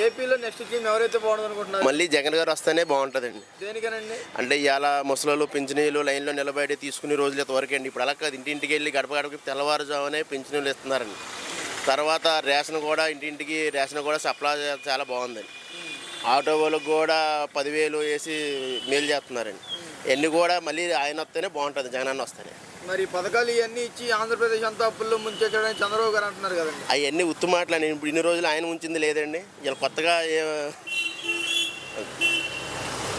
ఏపీలో next CM ఎవరైతే బాగుంటుంది అనుకుంటున్నారు? మళ్ళీ జగన్ గారు వస్తేనే బాగుంటుందండి. దేనికనండి? అంటే ఇవాళ ముసలోళ్ళు పింఛనీలు లైన్లో నిలబడి తీసుకునే రోజులు ఇంతవరకు అండి. ఇప్పుడు అలా కాదు, ఇంటింటికి వెళ్ళి గడప గడపకి తెల్లవారుజామునే పింఛనీలు ఇస్తున్నారండి. తర్వాత రేషన్ కూడా ఇంటింటికి రేషన్ కూడా సప్లై చాలా బాగుందండి. ఆటో వాళ్ళకి కూడా 10,000 వేసి మేలు చేస్తున్నారండి. ఇవన్నీ కూడా మళ్ళీ ఆయన వస్తేనే బాగుంటుంది, జగన్ అన్న వస్తేనే. మరి పథకాలు ఇవన్నీ ఇచ్చి ఆంధ్రప్రదేశ్ అంతా అప్పుల్లో ముంచేయడానికి చంద్రబాబు గారు అంటున్నారు కదండి. అవన్నీ ఉత్తు మాటలు. ఇప్పుడు ఇన్ని రోజులు ఆయన ఉంచింది లేదండి, ఇలా కొత్తగా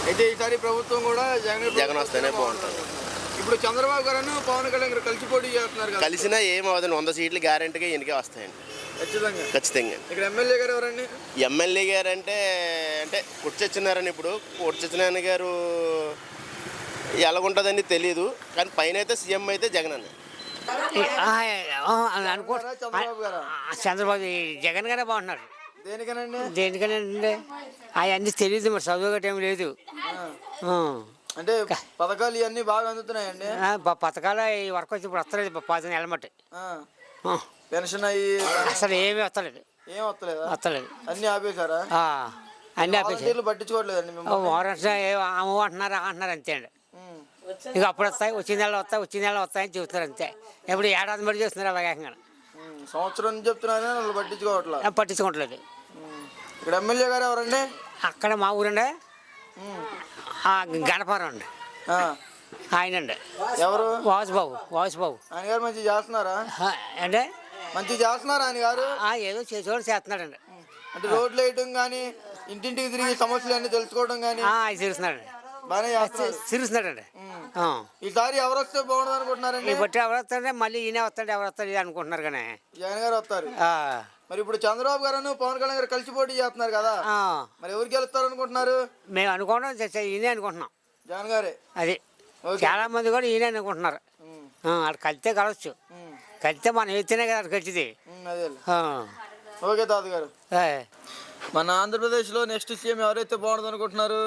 అయితే ఈసారి ప్రభుత్వం కూడా జగన్ వస్తేనే బాగుంటుంది. ఇప్పుడు చంద్రబాబు గారు పవన్ కళ్యాణ్ గారు కలిసి పోటీ చేస్తున్నారు కదా. కలిసినా ఏం అవదండి, 100 సీట్లు గ్యారెంటీగా ఎన్నికే వస్తాయండి ఖచ్చితంగా. ఇక్కడ ఎమ్మెల్యే గారు ఎవరండి? ఎమ్మెల్యే గారు అంటే కొట్టి సత్యనారాయణ. ఇప్పుడు కొట్టి సత్యనారాయణ గారు ఎలాగుంటుందని తెలియదు, కానీ పైన అయితే సీఎం అయితే జగన్ అన్న అనుకో. చంద్రబాబు జగన్ గారే బాగున్నారు. దేనికనండి అవన్నీ తెలియదు, మరి చదువు గట్ట ఏమి లేదు. అంటే పథకాలు ఇవన్నీ బాగా అందుతున్నాయండి. పథకాలు ఈ వరకు వచ్చి ఇప్పుడు వస్తలేదు, 10 నెలల మట్టి పెన్షన్ అయ్యి అసలు ఏమీ వస్తలేదు. వస్తలేదు, అన్ని ఆపేశారా? అన్ని ఆపేసారు, పట్టించుకోవట్లేదండి. అంటున్నారు అంతే అండి. ఇక అప్పుడు వస్తాయి, వచ్చిన నెలలో వస్తాయని చెబుతున్నారు అంతే. ఎప్పుడు ఏడాది మరి చేస్తున్నారు అలాగే. సంవత్సరం నుంచి చెప్తున్నారు, పట్టించుకోవట్లేదు. ఇక్కడ ఎమ్మెల్యే గారు ఎవరండి? అక్కడ మా ఊరండి, గణపురం అండి. ఆయనండి ఎవరు? వాసుబాబు. ఆయన గారు మంచిగా చేస్తున్నారా? అంటే మంచిగా చేస్తున్నారా ఆయన గారు? ఏదో చేసేవాడు చేస్తున్నాడండి. అంటే రోడ్లు వేయటం కానీ, ఇంటింటికి తిరిగి సమస్యలు అన్ని తెలుసుకోవడం కానీ తెలుస్తున్నాడండి, బాగానే తిరుగుతున్నాడండి. ఈసారి ఎవరు వస్తే బాగుంటుంది అనుకుంటున్నారండి? బట్టి ఎవరు వస్తారంటే మళ్ళీ ఈయన వస్తాడు, ఎవరు వస్తాడు అనుకుంటున్నారు కానీ జగన్ గారు వస్తారు. మరి ఇప్పుడు చంద్రబాబు గారు పవన్ కళ్యాణ్ గారు కలిసి పోటీ చేస్తున్నారు కదా, మరి ఎవరికి గెలుస్తారు అనుకుంటున్నారు? మేము అనుకోవడం ఈయనే అనుకుంటున్నాం, జగన్ గారే. అది చాలా మంది కూడా ఈయనే అనుకుంటున్నారు. అక్కడ కలిస్తే కలవచ్చు, కలిస్తే మనం ఎత్తేనే కదా అక్కడ కలిసింది. ఓకే తాత గారు. మన ఆంధ్రప్రదేశ్లో నెక్స్ట్ సీఎం ఎవరైతే బాగుంటుంది అనుకుంటున్నారు?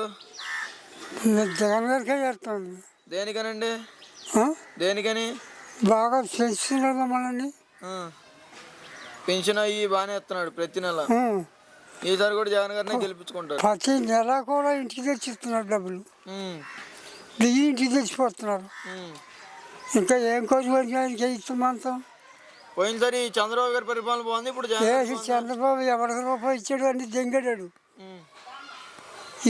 జగన్ గారికే చేస్తాను. దేనికనండి? దేనికని? బాగా పెంచుతున్నాడు మనల్ని, పెన్షన్ అయ్యి బాగానే ఇస్తున్నాడు ప్రతి నెల. ఈసారి కూడా జగన్ గారిని గెలిపించుకుంటారు. ప్రతి నెల కూడా ఇంటికి తెచ్చిస్తున్నారు డబ్బులు, బియ్యం ఇంటికి తెచ్చిపోతున్నారు. ఇంకా ఏం కోరుకోవడానికి ఇస్తామంతా. పోయినసారి చంద్రబాబు గారి పరిపాలన బాగుంది, ఇప్పుడు చంద్రబాబు ఎవరికి రూపాయి ఇచ్చాడు అన్ని దెంగాడాడు.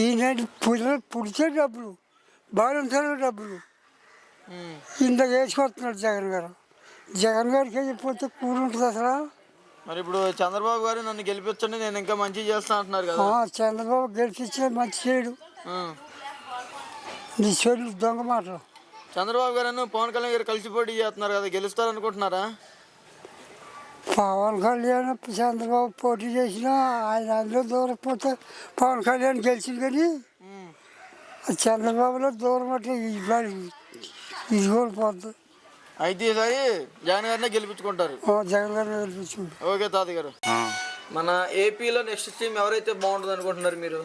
ఈయన పిల్లలు పుడితే డబ్బులు, బాగుంటారు డబ్బులు ఇంత వేసుకొస్తున్నాడు జగన్ గారు. జగన్ గారికి వెళ్ళిపోతే కూలి ఉంటుంది అసలు. మరి ఇప్పుడు చంద్రబాబు గారు నన్ను గెలిపించండి, నేను ఇంకా మంచి చేస్తా అంటున్నారు కదా. చంద్రబాబు గెలిపించే మంచి చేయడు, నీ చెల్లు దొంగ మాటలు. చంద్రబాబు గారు పవన్ కళ్యాణ్ గారు కలిసి పోటీ చేస్తున్నారు కదా, గెలుస్తారు అనుకుంటున్నారా? పవన్ కళ్యాణ్ చంద్రబాబు పోటీ చేసినా ఆయన అందులో దూరం పోతే పవన్ కళ్యాణ్ గెలిచింది, కానీ చంద్రబాబులో దూరం అంటే ఇది కోల్పోద్ది. అయితే ఈసారి జగన్ గారినే గెలిపించుకుంటారు. జగన్ గారిని గెలిపించుకుంటారు. ఓకే తాతయ్య గారు. మన ఏపీలో నెక్స్ట్ సీఎం ఎవరైతే బాగుంటుంది అనుకుంటున్నారు మీరు?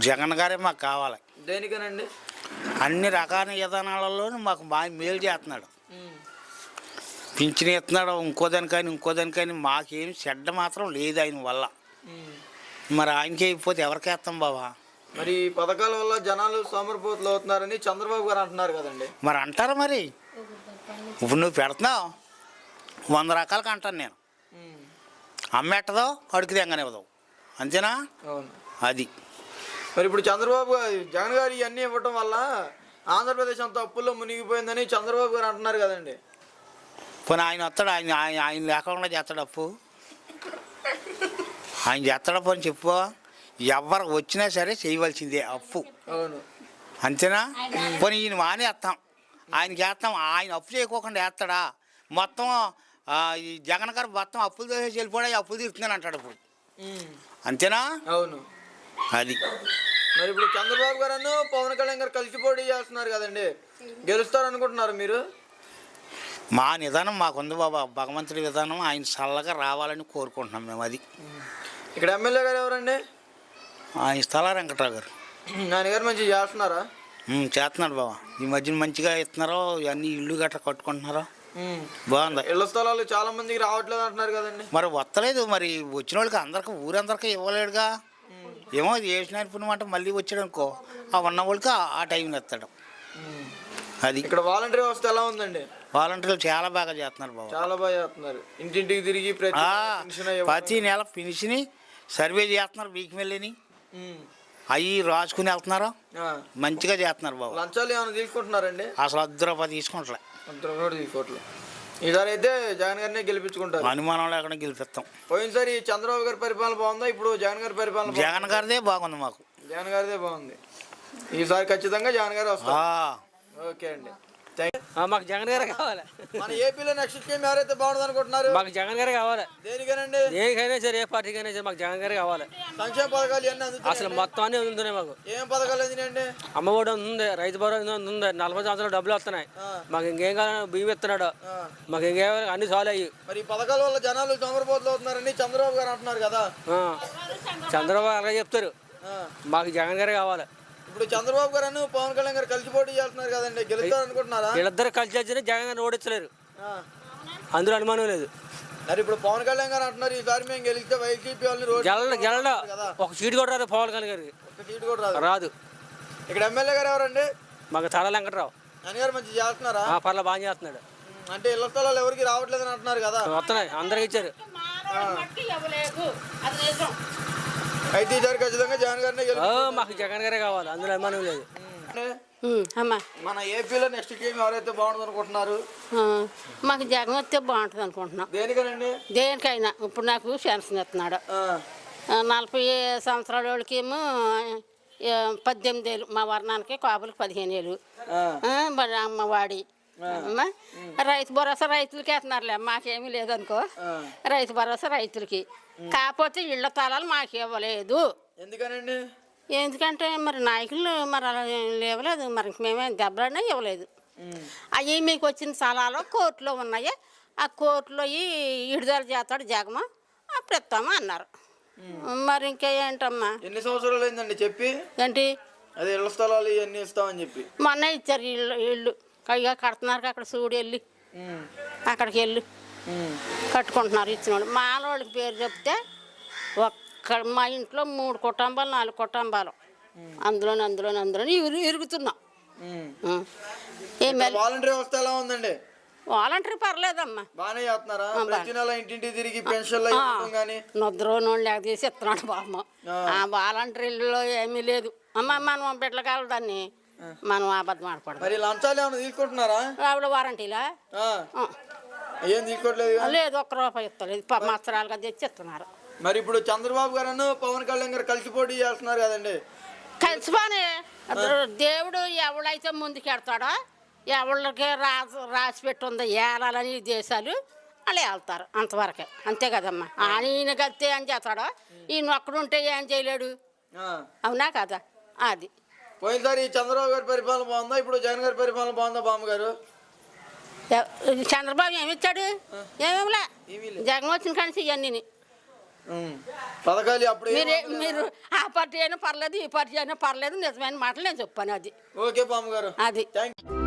జగన్ గారే మాకు కావాలి. దేనికనండి? అన్ని రకాల విధానాలలో మాకు బాగా మేలు చేస్తున్నాడు, పింఛన్ ఇస్తున్నాడు, ఇంకోదానికని మాకేం చెడ్డ మాత్రం లేదు ఆయన వల్ల. మరి ఆయనకి అయిపోతే ఎవరికి వేస్తాం బాబా? మరి పథకాల వల్ల జనాలు సోమరిపోతులు అవుతున్నారని చంద్రబాబు గారు అంటున్నారు కదండి. మరి అంటారు, మరి ఇప్పుడు నువ్వు పెడుతున్నావు 100 రకాలకు అంటాను నేను, అమ్మెట్టదో అడుగు తెంగనివ్వదు, అంతేనా? అది మరి ఇప్పుడు చంద్రబాబు జగన్ గారు ఇవన్నీ ఇవ్వటం వల్ల ఆంధ్రప్రదేశ్ అంతా అప్పుల్లో మునిగిపోయిందని చంద్రబాబు గారు అంటున్నారు కదండి. పోనీ ఆయన వస్తాడు, ఆయన లేకుండా చేస్తాడు అప్పు, ఆయన చేస్తాడు పోనీ చెప్పు. ఎవరు వచ్చినా సరే చేయవలసిందే అప్పు, అంతేనా? పోనీ ఈయన మానేస్తాం, ఆయనకి వేస్తాం, ఆయన అప్పు చేయకోకుండా వేస్తాడా? మొత్తం ఈ జగన్ గారు మొత్తం అప్పులు చేసి వెళ్ళిపోడా, అప్పులు తీరుతున్నాను అంటాడు ఇప్పుడు, అంతేనా? అవును, అది. మరి ఇప్పుడు చంద్రబాబు గారు పవన్ కళ్యాణ్ గారు కలిసి పోటీ చేస్తున్నారు కదండి, గెలుస్తారు అనుకుంటున్నారు మీరు? మా నిదానం మాకుంది బాబా, భగవంతుడి విధానం ఆయన చల్లగా రావాలని కోరుకుంటున్నాం మేము. అది ఇక్కడ ఎమ్మెల్యే గారు ఎవరండి? ఆయన స్థల వెంకట్రావు గారు. ఆయన గారు మంచిగా చేస్తున్నారా? చేస్తున్నాడు బాబా, ఈ మధ్యన మంచిగా ఇస్తున్నారో, ఇవన్నీ ఇల్లు గట్రా కట్టుకుంటున్నారో. బాగుంది. ఇళ్ల స్థలాలు చాలా మందికి రావట్లేదు అంటున్నారు కదండి. మరి వస్తలేదు, మరి వచ్చిన వాళ్ళకి అందరికి ఊరందరికీ ఇవ్వలేడుగా. ఏమో అది వేసిన పుణ్యం అంటే మళ్ళీ వచ్చాడు అనుకో, ఆ ఉన్న వాళ్ళకి ఆ టైంలో ఇస్తాడు. అది ఇక్కడ వాలంటీర్ వ్యవస్థ ఎలా ఉందండి? వాలంటీర్లు చాలా బాగా చేస్తున్నారు బాబు. చాలా బాగా చేస్తున్నారు. ఇంటింటికి తిరిగి ప్రతి నెల పెన్షన్ సర్వే చేస్తున్నారు. వీక్ వెళ్ళని అవి రాసుకుని వెళ్తున్నారు. మంచిగా చేస్తున్నారు బాబు. లంచాలు ఏమైనా తీసుకుంటున్నారండి? అసలు ₹1 తీసుకుంటలే. తీసుకోవట్లేదు. ఈసారి అయితే జగన్ గారినే గెలిపించుకుంటారు. అనుమానం లేకుండా గెలిపిస్తాం. పోయినసారి చంద్రబాబు గారి పరిపాలన బాగుందా? ఇప్పుడు జగన్ గారి పరిపాలన జగన్ గారిదే బాగుంది మాకు. జగన్ గారిదే బాగుంది. ఈసారి ఖచ్చితంగా జగన్ గారు వస్తారు. ఓకే అండి. మాకు జగన్ గారే కావాలి. మన ఏపీలో నెక్స్ట్ స్కీమ్ ఎవరైతే బాగుంటుంది అనుకుంటున్నారు? మాకు జగన్ గారే కావాలి. దేనికనండి? దేనికైనా సరే, ఏ పార్టీకైనా సరే మాకు జగన్ గారే కావాలి. సంక్షేమ పథకాలు ఇవన్నీ అందుతున్నాయి. అసలు మొత్తం అన్నీ అందుతున్నాయి మాకు. ఏం పథకాలు అందినాయండి? అమ్మఒడి ఉంది, రైతు భరోసా ఉంది, 40 సంవత్సరాలు డబ్బులు వస్తున్నాయి. మాకు ఇంకేం కావాలి? బియ్యం ఇస్తున్నాడు. మాకు ఇంకేం అన్ని సాల్వ్ అయ్యి. మరి ఈ పథకాల వల్ల జనాలు తొందరపోతులు అవుతున్నారని చంద్రబాబు గారు అంటున్నారు కదా. చంద్రబాబు అలాగే చెప్తారు. మాకు జగన్ గారే కావాలి. ఇప్పుడు చంద్రబాబు గారు పవన్ కళ్యాణ్ గారు కలిసి పోటీ చేస్తున్నారు కదండి, గెలుస్తారు అనుకుంటున్నారా? వీళ్ళిద్దరు కలిసి వచ్చినా జగన్ గారిని ఓడించలేరు, అందులో అనుమానం లేదు. మరి ఇప్పుడు పవన్ కళ్యాణ్ గారు అంటున్నారు ఈసారి మేము గెలిస్తే వైసీపీ వాళ్ళని గెలడ ఒక సీటు కూడా రాదు పవన్ కళ్యాణ్ గారికి. ఒక సీటు కూడా రాదు. ఇక్కడ ఎమ్మెల్యే గారు ఎవరండి? మాకు తల వెంకట్రావు. ఆయన గారు మంచి చేస్తున్నారా? పర్లా బాగా చేస్తున్నాడు. అంటే ఇళ్ల స్థలాలు ఎవరికి రావట్లేదని అంటున్నారు కదా. వస్తున్నాయి, అందరికి ఇచ్చారు. అయితే ఈసారి ఖచ్చితంగా జగన్ గారినే గెలుస్తారు. మాకు జగన్ గారే కావాలి, అందులో అనుమానం లేదు. మన ఏపీలో నెక్స్ట్ స్కీమ్ ఎవరైతే బాగుంటుంది అనుకుంటున్నారు? మాకు జగన్ వస్తే బాగుంటుంది అనుకుంటున్నాం. దేనికనండి? దేనికైనా. ఇప్పుడు నాకు పెన్షన్ ఇస్తున్నాడు. 40 సంవత్సరాల వాళ్ళకేమో 18,000, మా వర్ణానికి కాపులకు 15,000. అమ్మవాడి రైతు భరోసా రైతులకి వేస్తున్నారులే, మాకేమీ లేదనుకో. రైతు భరోసా రైతులకి, కాకపోతే ఇళ్ల తాళాలు మాకు ఇవ్వలేదు. ఎందుకనండి? ఎందుకంటే మరి నాయకులు మరి అలా ఇవ్వలేదు, మరి మేమే దెబ్బలన్నా ఇవ్వలేదు. అవి మీకు వచ్చిన స్థలాలు కోర్టులో ఉన్నాయి, ఆ కోర్టులో విడుదల చేస్తాడు జగన్, అప్పుడు ఇస్తామా అన్నారు. మరి ఇంకా ఏంటమ్మా? ఎన్ని సంవత్సరాలు అయిందండి చెప్పి? ఏంటి అదే ఇళ్ల స్థలాలు ఇవన్నీ ఇస్తామని చెప్పి మొన్న ఇచ్చారు. ఇళ్ళు ఇక కడుతున్నారు, అక్కడ చూడు వెళ్ళి అక్కడికి వెళ్ళి కట్టుకుంటున్నారు ఇచ్చిన వాళ్ళు. మాలోళ్ళకి పేరు చెప్తే మా ఇంట్లో 3 కుటుంబాలు 4 కుటుంబాలు అందులోని ఇరుగుతున్నాం. వాలంటీర్ వ్యవస్థ ఎలా ఉందండి? వాలంటీర్ పర్లేదమ్మా, బాగానే చేస్తున్నారా? ప్రతి నెల ఇంటింటి తిరిగి పెన్షన్లు నిద్రనోళ్ళు లేక తీసి ఇస్తున్నాడు బామ్మ. ఆ వాలంటీర్లో ఏమీ లేదు అమ్మ. మనం బిడ్డలకాల దాన్ని మనం అబద్ధం ఆడకూడదు. మరి లంచాలు ఏమైనా తీసుకుంటున్నారా? ఆవిడ వారంటీలా ఏం తీసుకోవట్లేదు. లేదు, ₹1 ఇస్తలేదు, సంవత్సరాలుగా తెచ్చి ఇస్తున్నారు. మరి ఇప్పుడు చంద్రబాబు గారు పవన్ కళ్యాణ్ గారు కలిసి పోటీ చేస్తున్నారు కదండి. కలిసిపోని దేవుడు ఎవడైతే ముందుకెడతాడో, ఎవరికి రాసి పెట్టుందో ఏలాలని దేశాలు వాళ్ళు వెళ్తారు, అంతవరకే. అంతే కదమ్మా. ఈయన కలిస్తే ఏం చేస్తాడో, ఈయన ఒక్కడుంటే ఏం చేయలేడు. అవునా కదా? అది పోయినసారి చంద్రబాబు గారి పరిపాలన బాగుందా? ఇప్పుడు జగన్ గారి పరిపాలన బాగుందా బామ్మగారు? చంద్రబాబు ఏమిచ్చాడు? ఏమేమిలే. జగన్ వచ్చిన కానీ ఇవన్నీ పథకాలు అప్పుడు మీరు ఆ పార్టీ అయినా పర్లేదు, ఈ పార్టీ అయినా పర్లేదు, నిజమైన మాటలు నేను చెప్పాను. అది ఓకే బామ్మగారు. అది థ్యాంక్ యూ.